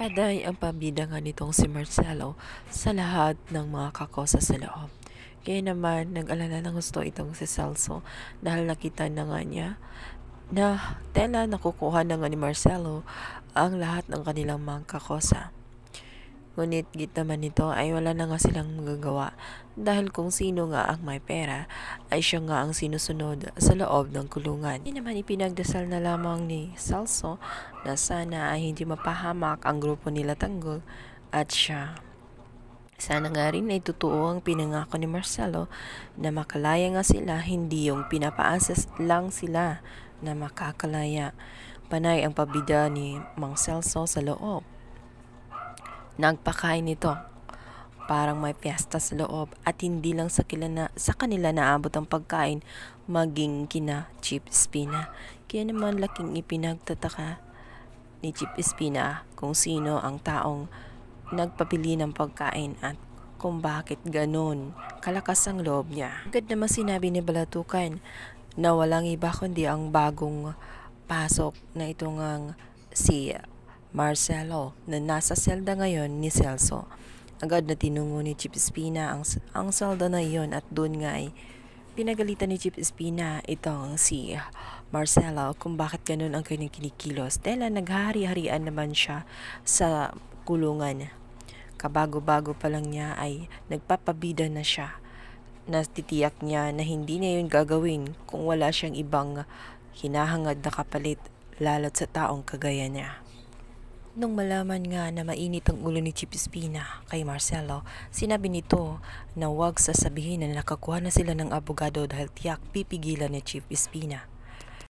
Paday ang pabida nga nitong si Marcelo sa lahat ng mga kakosa sa loob. Kaya naman nag-alala ng gusto itong si Celso dahil nakita na nga niya na tela nakukuha na nga ni Marcelo ang lahat ng kanilang mga kakosa. Ngunit git naman nito ay wala na nga silang magagawa dahil kung sino nga ang may pera ay siya nga ang sinusunod sa loob ng kulungan. Hindi naman ipinagdasal na lamang ni Celso na sana ay hindi mapahamak ang grupo nila Tanggol at siya. Sana nga rin ay totoo ang pinangako ni Marcelo na makalaya nga sila, hindi yung pinapaasas lang sila na makakalaya. Panay ang pabida ni Mang Celso sa loob. Nagpakain nito. Parang may piyesta sa loob at hindi lang sa kanila naabot ang pagkain maging kina Chief Espina. Kaya naman laking ipinagtataka ni Chief Espina kung sino ang taong nagpabili ng pagkain at kung bakit ganun kalakas ang loob niya. Agad naman sinabi ni Balatukan na walang iba kundi ang bagong pasok na itong si Marcelo na nasa selda ngayon ni Celso. Agad na tinungo ni Chief Espina ang selda na iyon at doon nga ay pinagalitan ni Chief Espina itong si Marcelo kung bakit ganun ang kanyang kinikilos. Dahil naghahari-harian naman siya sa kulungan. Kabago-bago pa lang niya ay nagpapabida na siya. Natitiyak niya na hindi niya yun gagawin kung wala siyang ibang hinahangad na kapalit lalo't sa taong kagaya niya. Nung malaman nga na mainit ang ulo ni Chief Espina kay Marcelo, sinabi nito na huwag sasabihin na nakakuha na sila ng abogado dahil tiyak pipigilan ni Chief Espina.